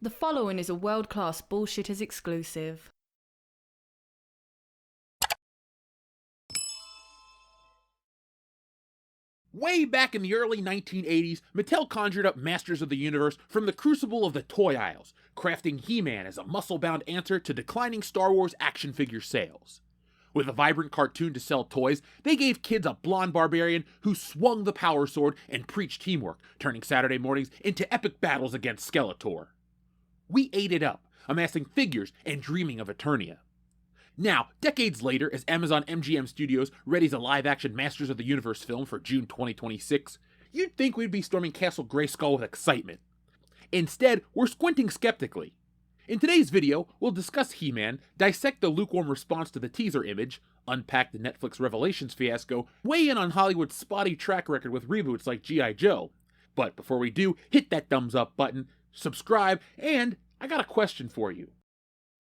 The following is a world-class Bullshitters exclusive. Way back in the early 1980s, Mattel conjured up Masters of the Universe from the crucible of the toy aisles, crafting He-Man as a muscle-bound answer to declining Star Wars action figure sales. With a vibrant cartoon to sell toys, they gave kids a blonde barbarian who swung the power sword and preached teamwork, turning Saturday mornings into epic battles against Skeletor. We ate it up, amassing figures and dreaming of Eternia. Now, decades later, as Amazon MGM Studios readies a live-action Masters of the Universe film for June 2026, you'd think we'd be storming Castle Grayskull with excitement. Instead, we're squinting skeptically. In today's video, we'll discuss He-Man, dissect the lukewarm response to the teaser image, unpack the Netflix Revelations fiasco, weigh in on Hollywood's spotty track record with reboots like G.I. Joe. But before we do, hit that thumbs up button, subscribe, and I got a question for you.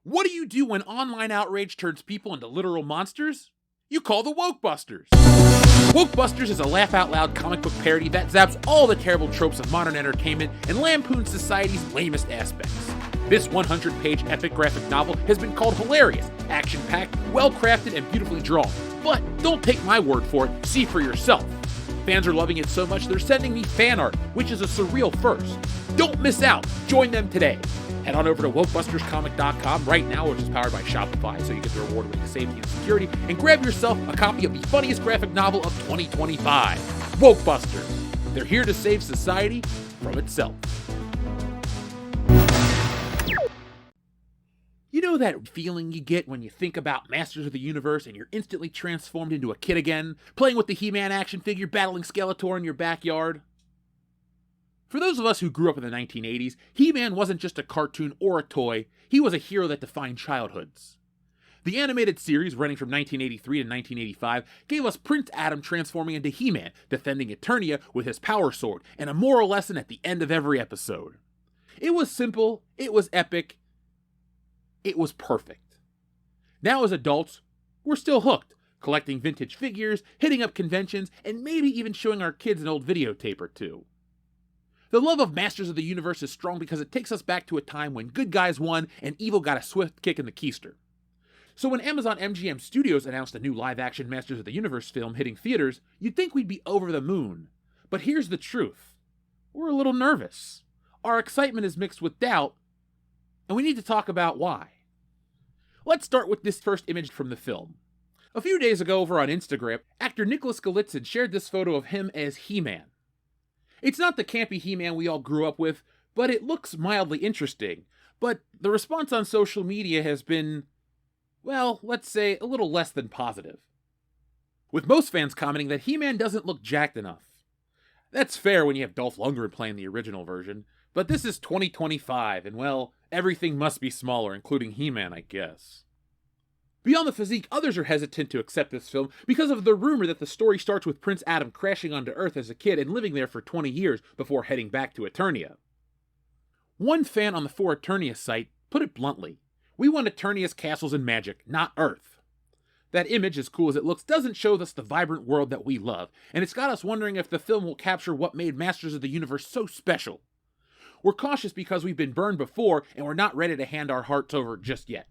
What do you do when online outrage turns people into literal monsters? You call the Wokebusters. Wokebusters is a laugh-out-loud comic book parody that zaps all the terrible tropes of modern entertainment and lampoons society's lamest aspects. This 100-page epic graphic novel has been called hilarious, action-packed, well-crafted, and beautifully drawn. But don't take my word for it, see for yourself. Fans are loving it so much they're sending me fan art, which is a surreal first. Don't miss out, join them today. Head on over to WokebustersComic.com right now, which is powered by Shopify, so you get the reward-winning safety and security, and grab yourself a copy of the funniest graphic novel of 2025, Wokebusters. They're here to save society from itself. You know that feeling you get when you think about Masters of the Universe and you're instantly transformed into a kid again, playing with the He-Man action figure, battling Skeletor in your backyard? For those of us who grew up in the 1980s, He-Man wasn't just a cartoon or a toy, he was a hero that defined childhoods. The animated series, running from 1983 to 1985, gave us Prince Adam transforming into He-Man, defending Eternia with his power sword, and a moral lesson at the end of every episode. It was simple, it was epic, it was perfect. Now as adults, we're still hooked, collecting vintage figures, hitting up conventions, and maybe even showing our kids an old videotape or two. The love of Masters of the Universe is strong because it takes us back to a time when good guys won and evil got a swift kick in the keister. So when Amazon MGM Studios announced a new live-action Masters of the Universe film hitting theaters, you'd think we'd be over the moon. But here's the truth. We're a little nervous. Our excitement is mixed with doubt, and we need to talk about why. Let's start with this first image from the film. A few days ago over on Instagram, actor Nicholas Galitzin shared this photo of him as He-Man. It's not the campy He-Man we all grew up with, but it looks mildly interesting. But the response on social media has been, well, let's say a little less than positive. With most fans commenting that He-Man doesn't look jacked enough. That's fair when you have Dolph Lundgren playing the original version, but this is 2025, and well, everything must be smaller, including He-Man, I guess. Beyond the physique, others are hesitant to accept this film because of the rumor that the story starts with Prince Adam crashing onto Earth as a kid and living there for 20 years before heading back to Eternia. One fan on the For Eternia site put it bluntly, "We want Eternia's castles and magic, not Earth." That image, as cool as it looks, doesn't show us the vibrant world that we love, and it's got us wondering if the film will capture what made Masters of the Universe so special. We're cautious because we've been burned before, and we're not ready to hand our hearts over just yet.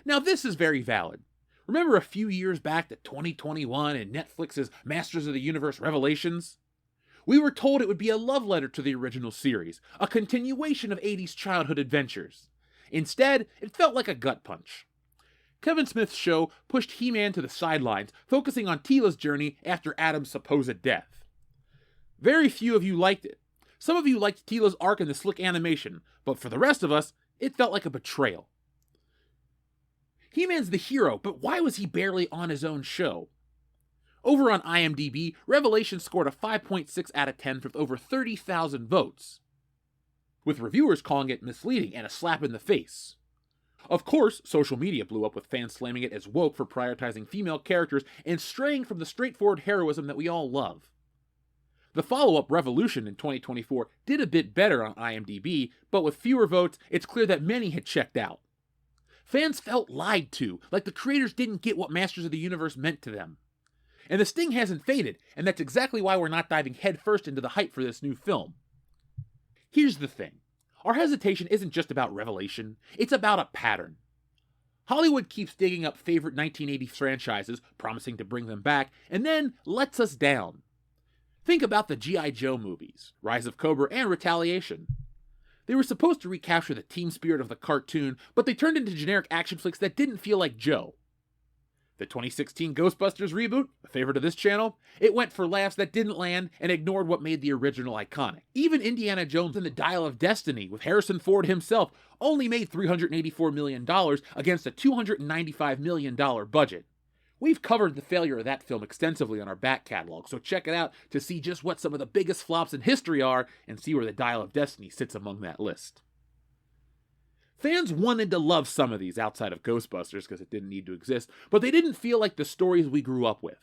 Now this is very valid. Remember a few years back to 2021 and Netflix's Masters of the Universe Revelations? We were told it would be a love letter to the original series, a continuation of 80s childhood adventures. Instead, it felt like a gut punch. Kevin Smith's show pushed He-Man to the sidelines, focusing on Teela's journey after Adam's supposed death. Very few of you liked it. Some of you liked Teela's arc and the slick animation, but for the rest of us, it felt like a betrayal. He-Man's the hero, but why was he barely on his own show? Over on IMDb, Revelations scored a 5.6 out of 10 with over 30,000 votes, with reviewers calling it misleading and a slap in the face. Of course, social media blew up with fans slamming it as woke for prioritizing female characters and straying from the straightforward heroism that we all love. The follow-up Revolution in 2024 did a bit better on IMDb, but with fewer votes, it's clear that many had checked out. Fans felt lied to, like the creators didn't get what Masters of the Universe meant to them. And the sting hasn't faded, and that's exactly why we're not diving headfirst into the hype for this new film. Here's the thing. Our hesitation isn't just about revelation, it's about a pattern. Hollywood keeps digging up favorite 1980s franchises, promising to bring them back, and then lets us down. Think about the G.I. Joe movies, Rise of Cobra and Retaliation. They were supposed to recapture the team spirit of the cartoon, but they turned into generic action flicks that didn't feel like Joe. The 2016 Ghostbusters reboot, a favorite of this channel, it went for laughs that didn't land and ignored what made the original iconic. Even Indiana Jones and the Dial of Destiny, with Harrison Ford himself, only made $384 million against a $295 million budget. We've covered the failure of that film extensively on our back catalog, so check it out to see just what some of the biggest flops in history are and see where the Dial of Destiny sits among that list. Fans wanted to love some of these outside of Ghostbusters because it didn't need to exist, but they didn't feel like the stories we grew up with.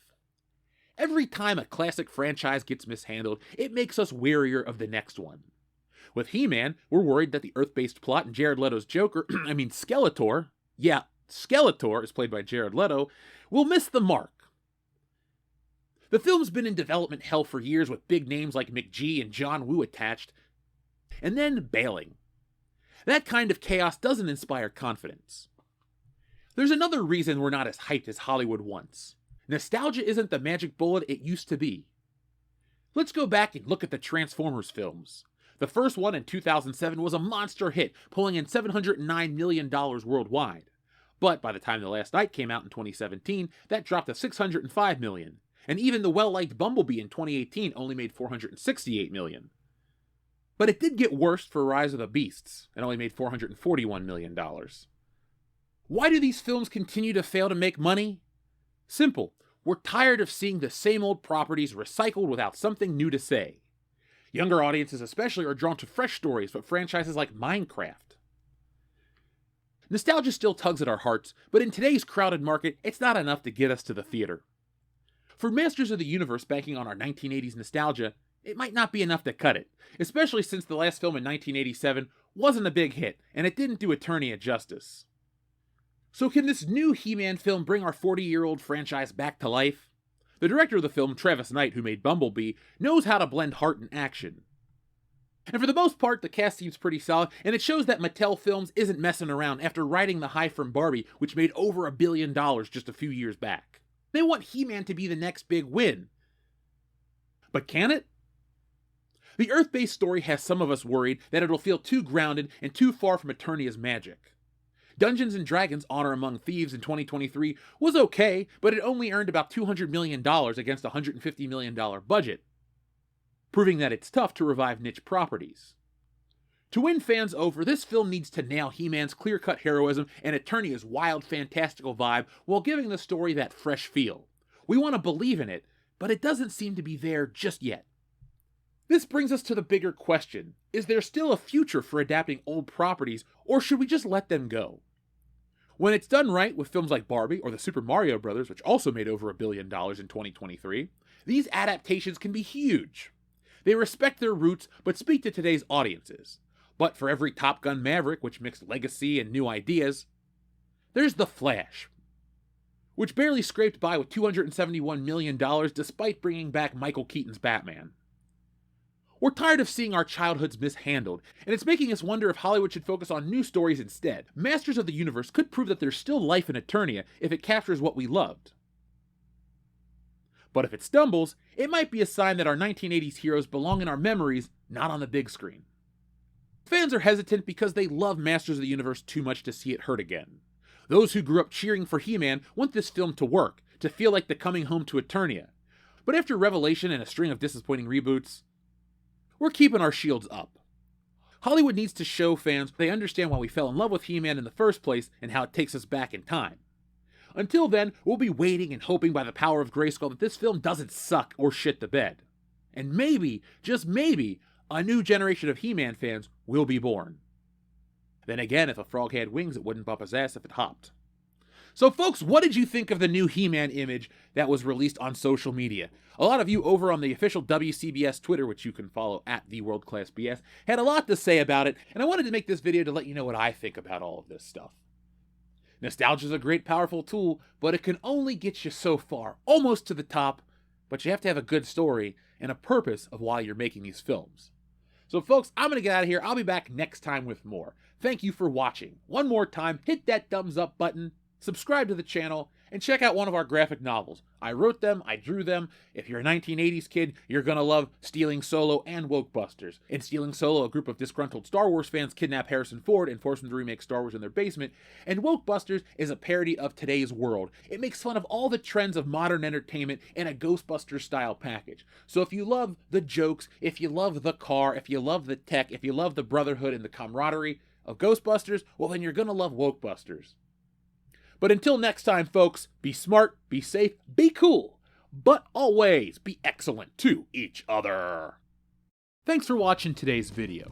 Every time a classic franchise gets mishandled, it makes us warier of the next one. With He-Man, we're worried that the Earth-based plot in Jared Leto's Joker, Skeletor, Skeletor is played by Jared Leto, will miss the mark. The film's been in development hell for years with big names like McG and John Woo attached, and then bailing. That kind of chaos doesn't inspire confidence. There's another reason we're not as hyped as Hollywood wants. Nostalgia isn't the magic bullet it used to be. Let's go back and look at the Transformers films. The first one in 2007 was a monster hit, pulling in $709 million worldwide. But by the time The Last Knight came out in 2017, that dropped to $605 million. And even the well-liked Bumblebee in 2018 only made $468 million. But it did get worse for Rise of the Beasts, and only made $441 million. Why do these films continue to fail to make money? Simple. We're tired of seeing the same old properties recycled without something new to say. Younger audiences especially are drawn to fresh stories, but franchises like Minecraft. Nostalgia still tugs at our hearts, but in today's crowded market, it's not enough to get us to the theater. For Masters of the Universe banking on our 1980s nostalgia, it might not be enough to cut it, especially since the last film in 1987 wasn't a big hit, and it didn't do Eternia justice. So can this new He-Man film bring our 40-year-old franchise back to life? The director of the film, Travis Knight, who made Bumblebee, knows how to blend heart and action. And for the most part, the cast seems pretty solid, and it shows that Mattel Films isn't messing around after riding the high from Barbie, which made over $1 billion just a few years back. They want He-Man to be the next big win. But can it? The Earth-based story has some of us worried that it'll feel too grounded and too far from Eternia's magic. Dungeons & Dragons Honor Among Thieves in 2023 was okay, but it only earned about $200 million against a $150 million budget, proving that it's tough to revive niche properties. To win fans over, this film needs to nail He-Man's clear-cut heroism and Eternia's wild, fantastical vibe while giving the story that fresh feel. We want to believe in it, but it doesn't seem to be there just yet. This brings us to the bigger question. Is there still a future for adapting old properties, or should we just let them go? When it's done right with films like Barbie or the Super Mario Bros., which also made over $1 billion in 2023, these adaptations can be huge. They respect their roots, but speak to today's audiences. But for every Top Gun Maverick, which mixed legacy and new ideas, there's The Flash, which barely scraped by with $271 million despite bringing back Michael Keaton's Batman. We're tired of seeing our childhoods mishandled, and it's making us wonder if Hollywood should focus on new stories instead. Masters of the Universe could prove that there's still life in Eternia if it captures what we loved. But if it stumbles, it might be a sign that our 1980s heroes belong in our memories, not on the big screen. Fans are hesitant because they love Masters of the Universe too much to see it hurt again. Those who grew up cheering for He-Man want this film to work, to feel like the coming home to Eternia. But after Revelation and a string of disappointing reboots, we're keeping our shields up. Hollywood needs to show fans they understand why we fell in love with He-Man in the first place and how it takes us back in time. Until then, we'll be waiting and hoping by the power of Grayskull that this film doesn't suck or shit the bed. And maybe, just maybe, a new generation of He-Man fans will be born. Then again, if a frog had wings, it wouldn't bump his ass if it hopped. So folks, what did you think of the new He-Man image that was released on social media? A lot of you over on the official WCBS Twitter, which you can follow at TheWorldClassBS, had a lot to say about it, and I wanted to make this video to let you know what I think about all of this stuff. Nostalgia is a great, powerful tool, but it can only get you so far, almost to the top, but you have to have a good story and a purpose of why you're making these films. So folks, I'm going to get out of here. I'll be back next time with more. Thank you for watching. One more time, hit that thumbs up button, subscribe to the channel, and check out one of our graphic novels. I wrote them, I drew them. If you're a 1980s kid, you're gonna love Stealing Solo and Wokebusters. In Stealing Solo, a group of disgruntled Star Wars fans kidnap Harrison Ford and force him to remake Star Wars in their basement, and Wokebusters is a parody of today's world. It makes fun of all the trends of modern entertainment in a Ghostbusters-style package. So if you love the jokes, if you love the car, if you love the tech, if you love the brotherhood and the camaraderie of Ghostbusters, well then you're gonna love Wokebusters. But until next time, folks, be smart, be safe, be cool, but always be excellent to each other. Thanks for watching today's video.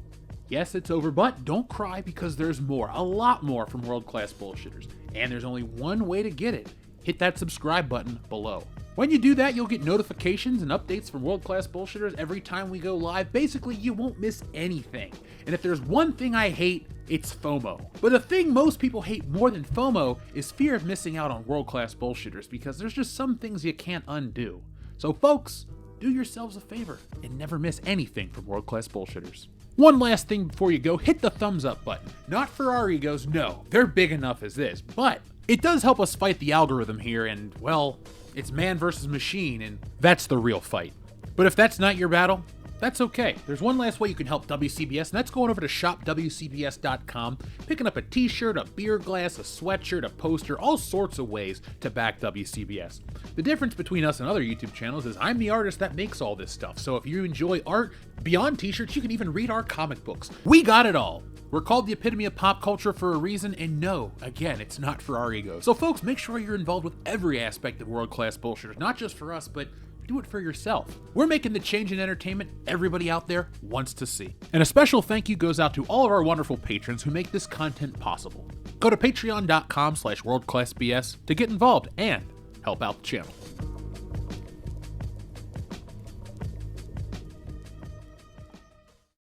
Yes, it's over, but don't cry because there's more, a lot more from World Class Bullshitters, and there's only one way to get it. Hit that subscribe button below. When you do that, you'll get notifications and updates from World Class Bullshitters every time we go live. Basically, you won't miss anything. And if there's one thing I hate, it's FOMO. But the thing most people hate more than FOMO is fear of missing out on World Class Bullshitters, because there's just some things you can't undo. So folks, do yourselves a favor and never miss anything from World Class Bullshitters. One last thing before you go, hit the thumbs up button. Not for our egos, no, they're big enough as this, but it does help us fight the algorithm here, and well, it's man versus machine, and that's the real fight. But if that's not your battle, that's okay. There's one last way you can help WCBS, and that's going over to shopwcbs.com, picking up a t-shirt, a beer glass, a sweatshirt, a poster, all sorts of ways to back WCBS. The difference between us and other YouTube channels is I'm the artist that makes all this stuff, so if you enjoy art beyond t-shirts, you can even read our comic books. We got it all. We're called the epitome of pop culture for a reason, and no, again, it's not for our egos. So folks, make sure you're involved with every aspect of World Class Bullshitters, not just for us, but do it for yourself. We're making the change in entertainment everybody out there wants to see. And a special thank you goes out to all of our wonderful patrons who make this content possible. Go to patreon.com/worldclassbs to get involved and help out the channel.